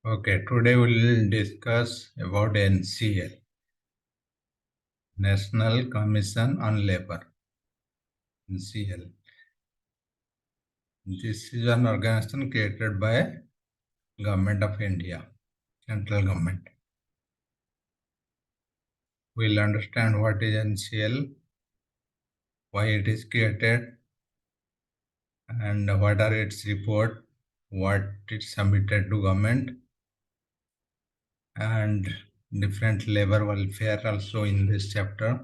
Okay, today we'll discuss about NCL, National Commission on Labor. NCL. This is an organization created by Government of India, central government. We'll understand what is NCL, why it is created, and what are its report, what it submitted to government, and different labor welfare also in this chapter.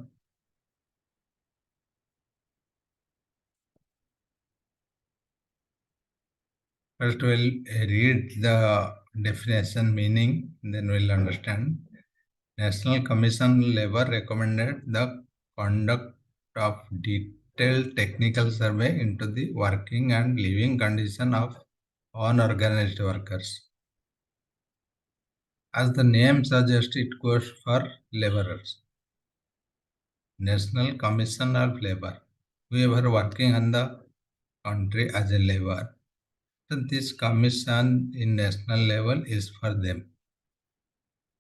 First, we'll read the definition meaning, then we'll understand. National Commission on Labor recommended the conduct of detailed technical survey into the working and living condition of unorganized workers. As the name suggests, it goes for laborers. National Commission of Labor. Whoever working on the country as a labor. So this commission in national level is for them.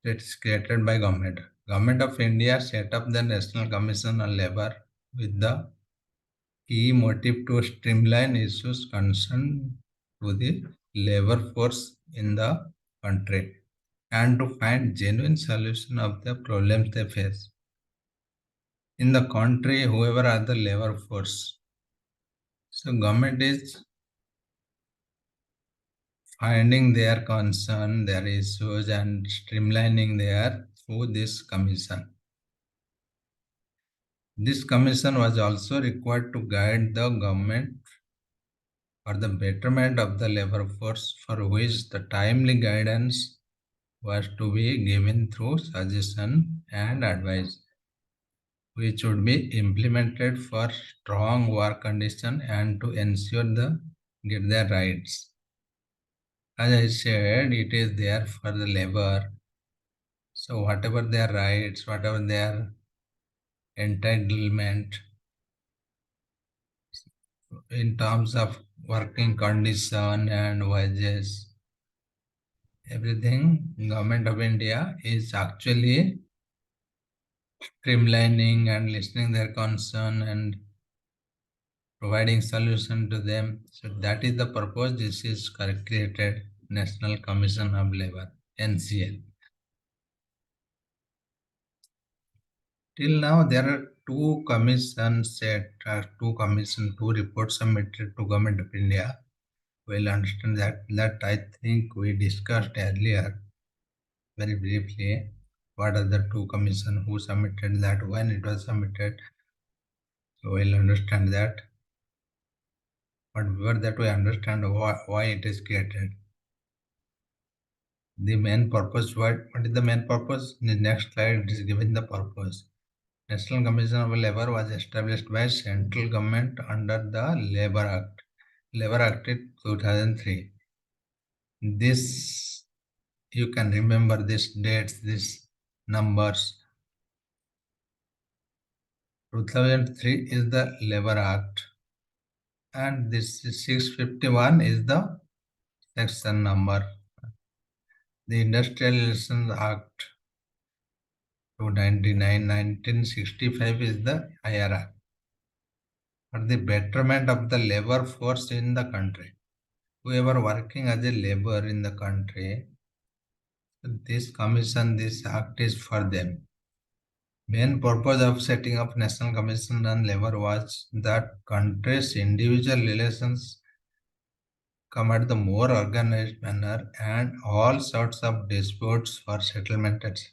It is created by government. Government of India set up the National Commission on Labor with the key motive to streamline issues concerned to the labor force in the country and to find genuine solution of the problems they face. In the country, whoever are the labor force. So government is finding their concern, their issues and streamlining their through this commission. This commission was also required to guide the government for the betterment of the labor force, for which the timely guidance was to be given through suggestion and advice, which would be implemented for strong work condition and to ensure the get their rights. As I said, it is there for the labor. So whatever their rights, whatever their entitlement in terms of working condition and wages, everything government of India is actually streamlining and listening their concern and providing solution to them. So that is the purpose. This is created National Commission of Labor, NCL. Till now, there are two commissions set, two reports submitted to Government of India. We'll understand that I think we discussed earlier very briefly. What are the two commission who submitted that, when it was submitted. So we'll understand that. But before that, we understand why it is created. The main purpose, what is the main purpose? In the next slide, it is given the purpose. National Commission of Labor was established by central government under the Labor Act 2003. This, you can remember these dates, these numbers. 2003 is the Labor Act and this 651 is the section number. The Industrial Relations Act 299, 1965 is the IR Act for the betterment of the labor force in the country. Whoever working as a labor in the country, this commission, this act is for them. Main purpose of setting up National Commission on Labor was that countries' individual relations come at the more organized manner and all sorts of disputes for settlement, etc.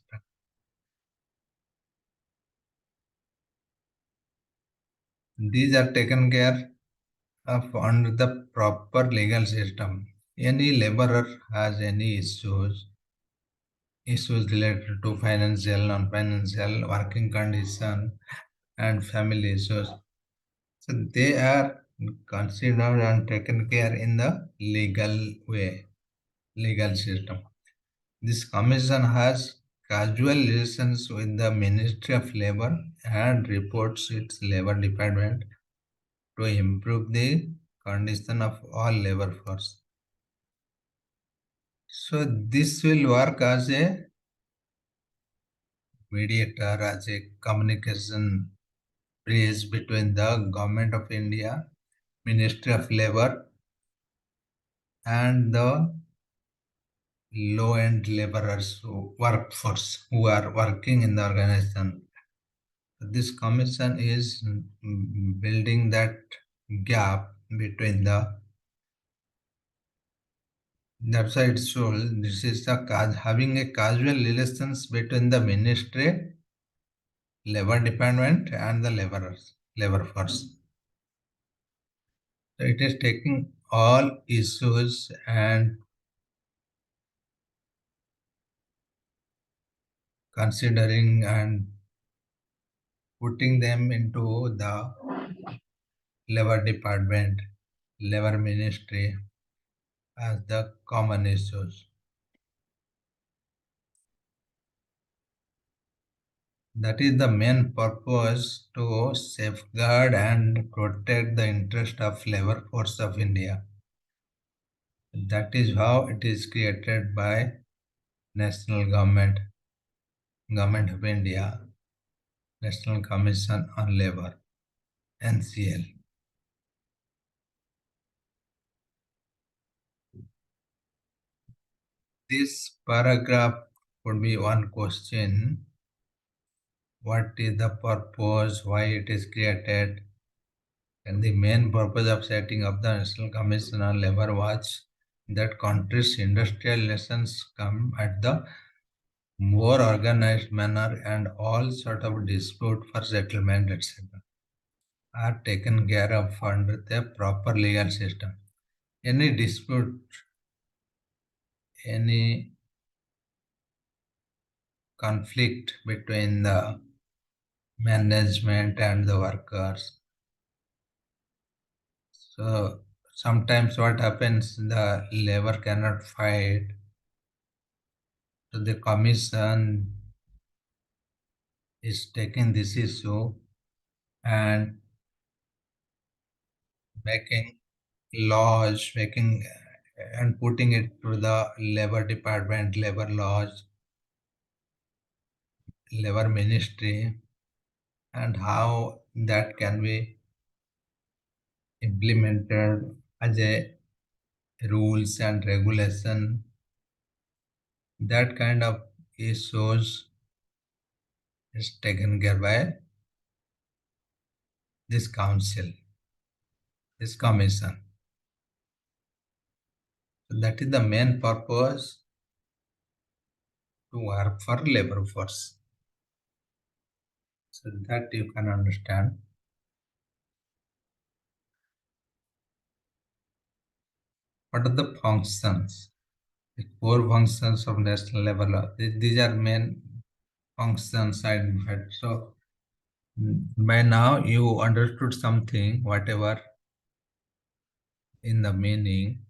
These are taken care of under the proper legal system. Any laborer has any issues related to financial, non-financial, working condition, and family issues. So they are considered and taken care in the legal way, legal system. This commission has casual relations with the Ministry of Labor and reports its labor department to improve the condition of all labor force. So this will work as a mediator, as a communication bridge between the Government of India, Ministry of Labor, and the low-end laborers workforce who are working in the organization. This commission is building that gap between the. That's why it's so. This is the having a casual relations between the ministry, labor department, and the laborers, labor force. So it is taking all issues and considering and putting them into the labor department, labor ministry as the common issues. That is the main purpose to safeguard and protect the interest of labor force of India. That is how it is created by national government, Government of India, National Commission on Labor, NCL. This paragraph would be one question. What is the purpose? Why it is created? And the main purpose of setting up the National Commission on Labor was that countries' industrial nations come at the more organized manner and all sort of dispute for settlement, etc., are taken care of under the proper legal system. Any dispute, any conflict between the management and the workers. So sometimes what happens, the labor cannot fight. So the commission is taking this issue and making laws, making and putting it to the labor department, labor laws, labor ministry, and how that can be implemented as a rules and regulation. That kind of issues is taken care by this council, this commission. So that is the main purpose to work for labor force. So that you can understand. What are the functions? The core functions of national labor law. These are main functions identified. So by now you understood something, whatever in the meaning.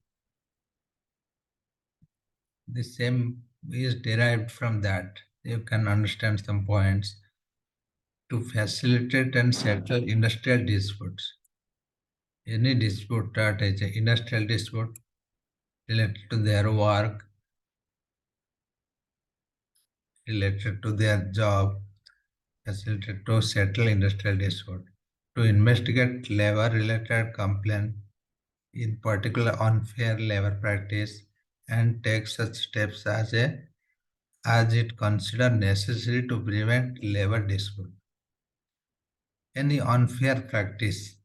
The same is derived from that. You can understand some points to facilitate and settle industrial disputes. Any dispute that is an industrial dispute related to their work, related to their job, facilitate to settle industrial dispute, to investigate labor-related complaint, in particular unfair labor practice, and take such steps as it consider necessary to prevent labor dispute. Any unfair practice,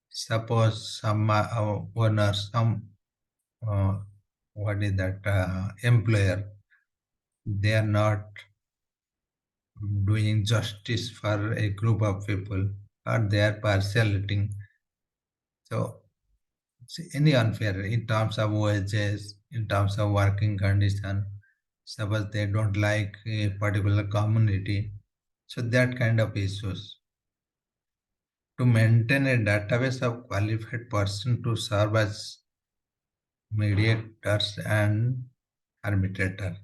suppose some owner, some uh, what is that employer, they are not doing justice for a group of people or they are partiality. So any unfair in terms of wages, in terms of working condition, suppose they don't like a particular community. So that kind of issues. To maintain a database of qualified person to serve as mediators and arbitrator.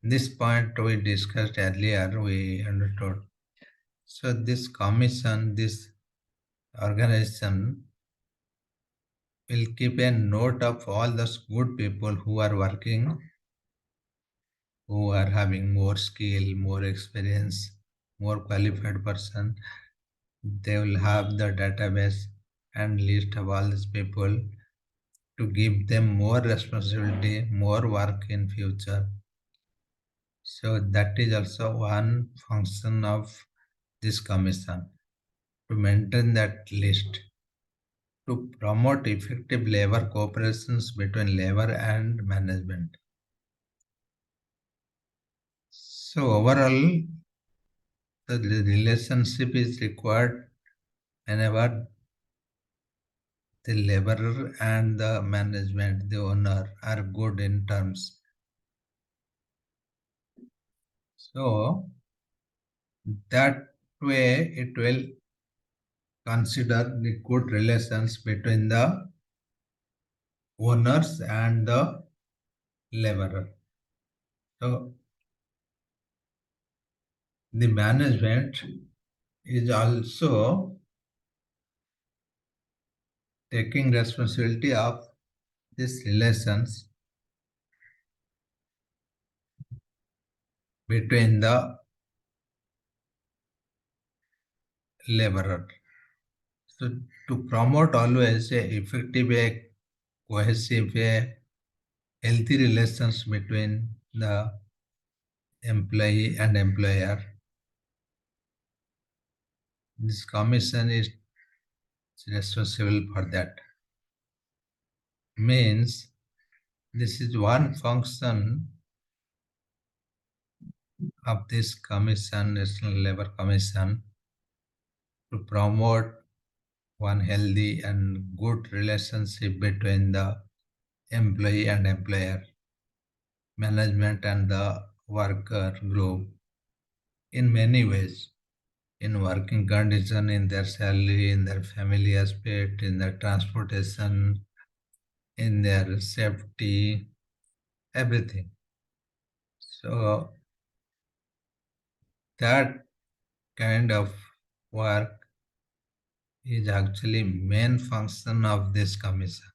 This point we discussed earlier, we understood. So this commission, this organization will keep a note of all those good people who are working who are having more skill, more experience, more qualified person. They will have the database and list of all these people to give them more responsibility, more work in future. So that is also one function of this commission to maintain that list, to promote effective labor cooperations between labor and management. So overall, the relationship is required whenever the laborer and the management, the owner, are good in terms. So that way it will consider the good relations between the owners and the laborer. So the management is also taking responsibility of these relations between the laborer. So to promote always a effective, a cohesive, a healthy relations between the employee and employer, this commission is responsible for that. Means this is one function of this commission, National Labour Commission, to promote one healthy and good relationship between the employee and employer, management and the worker group in many ways, in working condition, in their salary, in their family aspect, in their transportation, in their safety, everything. So that kind of work is actually main function of this commission.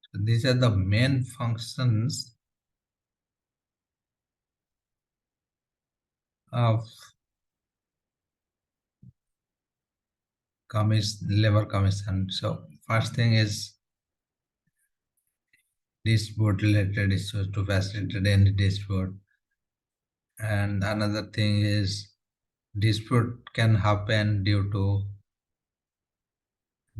So these are the main functions of labor commission. So first thing is dispute related issues, to facilitate any dispute. And another thing is dispute can happen due to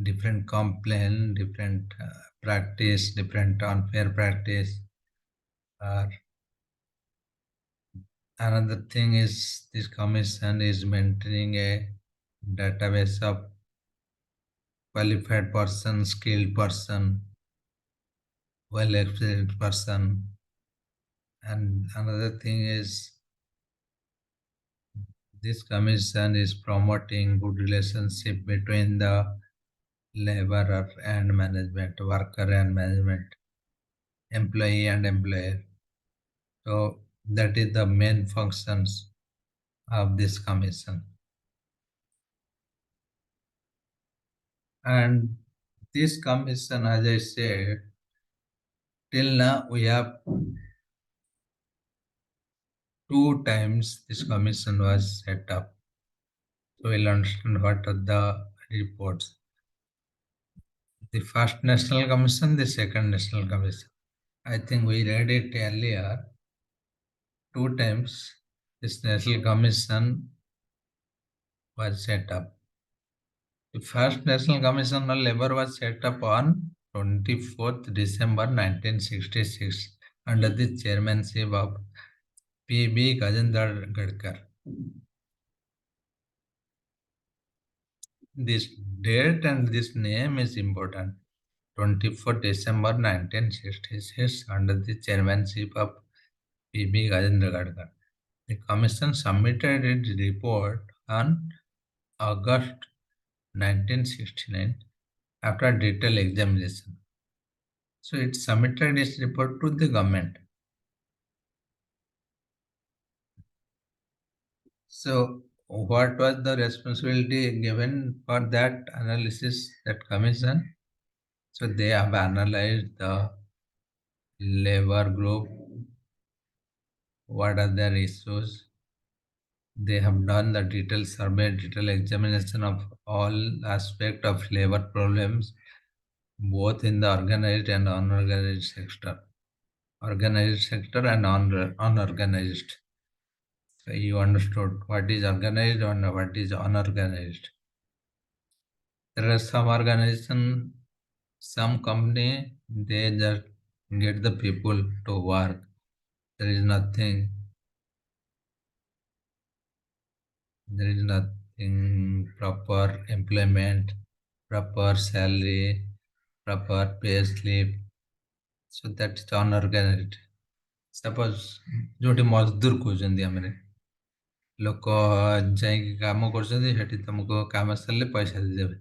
different complaint, different practice, different unfair practice. Or another thing is this commission is maintaining a database of qualified person, skilled person, well experienced person. And another thing is this commission is promoting good relationship between the laborer and management, worker and management, employee and employer. So that is the main functions of this commission. And this commission, as I said, till now we have two times this commission was set up. So we'll understand what are the reports. The first National Commission, the second National Commission. I think we read it earlier. Two times this National Commission was set up. The first National Commission on Labour was set up on 24th December 1966 under the chairmanship of P.B. Gajendra Gadkar. This date and this name is important. 24th December 1966 under the chairmanship of P.B. Gajendra Gadkar. The commission submitted its report on August 1969 after detailed examination. So it submitted its report to the government. So what was the responsibility given for that analysis, that commission? So they have analyzed the labor group, what are their issues. They have done the detailed survey, detailed examination of all aspects of labor problems, both in the organized and unorganized sector. Organized sector and unorganized. So you understood what is organized and what is unorganized. There are some organization, some company, they just get the people to work. There is nothing, there is nothing proper employment, proper salary, proper pay slip. So that is unorganized. Suppose ଯୋଉଠି ମଜଦୁର କହୁଛନ୍ତି ଆମେ ଲୋକ ଯାଇକି କାମ କରୁଛନ୍ତି ସେଠି ତମକୁ କାମ ସରିଲେ ପଇସା ଦେଇଦେବେ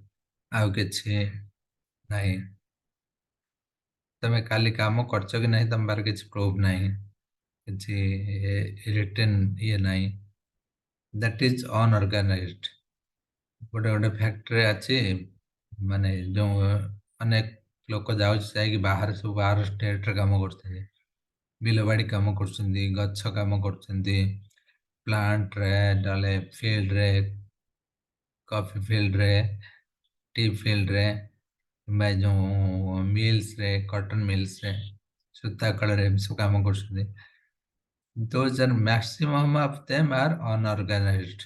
ଆଉ କିଛି ନାହିଁ ତମେ କାଲି କାମ କରିଛ କି ନାହିଁ ତମ ପାଖରେ କିଛି ପ୍ରୁଫ୍ ନାହିଁ କିଛି ରିଟର୍ନ ଇଏ ନାହିଁ ଦ୍ୟାଟ୍ ଇଜ୍ ଅନଅର୍ଗାନାଇଜ୍ଡ ଗୋଟେ ଗୋଟେ ଫ୍ୟାକ୍ଟ୍ରି ଅଛି ମାନେ ଯୋଉ ଅନେକ ଲୋକ ଯାଉଛି ଯାଇକି ବାହାରେ ସବୁ ବାହାର ଷ୍ଟେଟରେ କାମ କରୁଛନ୍ତି ବିଲବାଡ଼ି କାମ କରୁଛନ୍ତି ଗଛ କାମ କରୁଛନ୍ତି ପ୍ଲାଣ୍ଟରେ ନହେଲେ ଫିଲ୍ଡରେ କଫି ଫିଲ୍ଡରେ ଟି ଫିଲ୍ଡରେ କିମ୍ବା ଯେଉଁ ମିଲ୍ସରେ କଟନ୍ ମିଲ୍ସରେ ସୂତା କଳରେ ଏମିତି ସବୁ କାମ କରୁଛନ୍ତି those are maximum of them are unorganized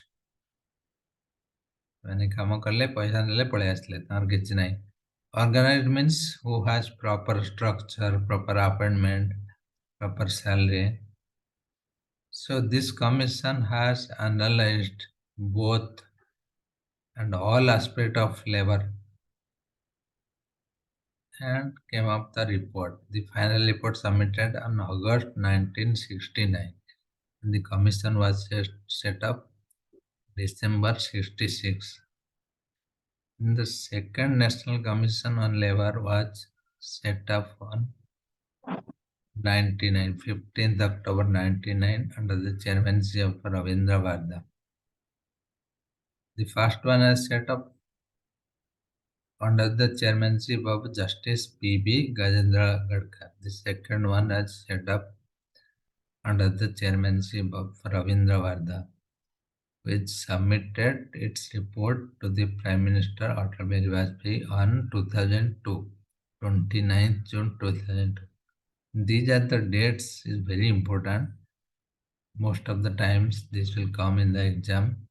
ମାନେ କାମ କଲେ ପଇସା ନେଲେ ପଳେଇ ଆସିଲେ ତାଙ୍କର କିଛି ନାହିଁ organized means who has proper structure proper appointment proper salary so this commission has analyzed both and all aspect of labor and came up the report. The final report submitted on August 1969. And the commission was set up December 66. And the second National Commission on Labor was set up on 15th October 99 under the chairmanship of Ravindra Vardha. The first one was set up under the chairmanship of Justice P.B. Gajendra Gadkar. The second one was set up under the chairmanship of Ravindra Vardha, which submitted its report to the Prime Minister Atal Bihari Vajpayee on 2002, 29th June 2002. These are the dates is very important. Most of the times this will come in the exam.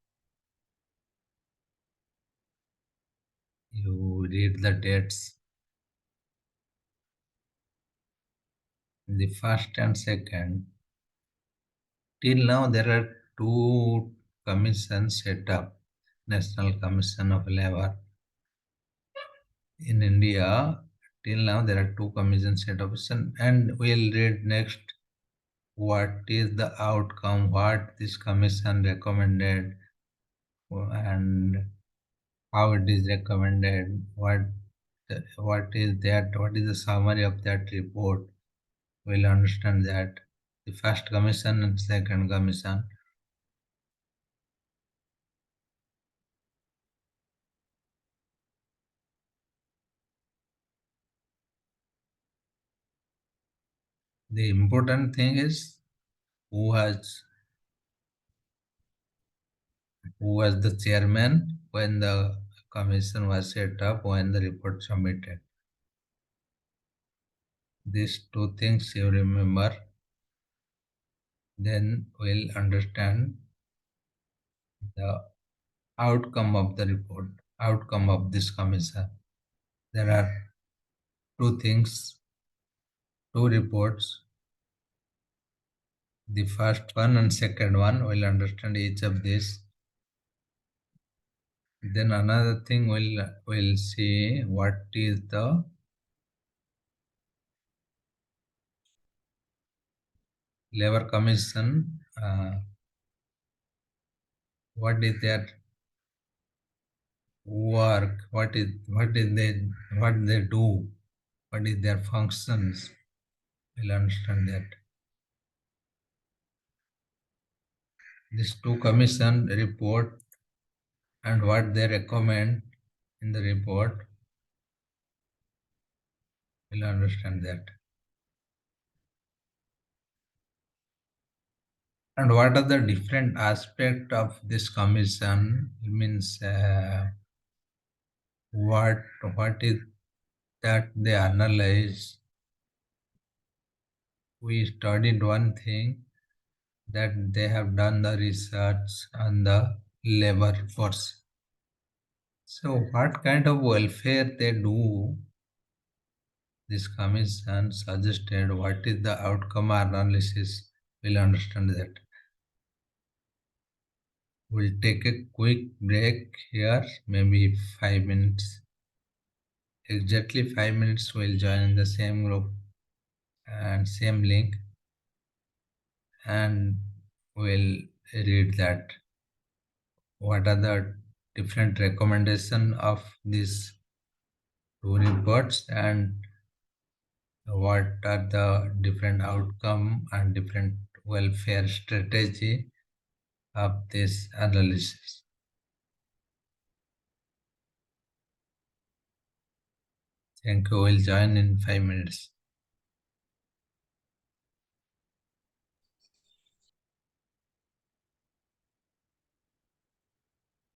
You read the dates. The first and second. Till now there are two commissions set up. National Commission of Labor. In India, till now there are two commissions set up and we'll read next what is the outcome, what this commission recommended and how it is recommended, what is that, what is the summary of that report. We'll understand that. The first commission and second commission. The important thing is who has who was the chairman when the commission was set up, when the report submitted. These two things you remember, then we'll understand the outcome of the report, outcome of this commission. There are two things, two reports. The first one and second one, we'll understand each of these. Then another thing we'll see what is the labor commission, what is their work, what they do, what is their functions. We'll understand that. These two commission report and what they recommend in the report will understand that. And what are the different aspect of this commission? Means what is that they analyze? We studied one thing that they have done the research on the labor force. So what kind of welfare they do? This commission suggested what is the outcome analysis. We'll understand that. We'll take a quick break here, maybe 5 minutes. Exactly 5 minutes we'll join in the same group and same link and we'll read that what are the different recommendation of these two reports and what are the different outcome and different welfare strategy of this analysis. Thank you. We'll join in 5 minutes.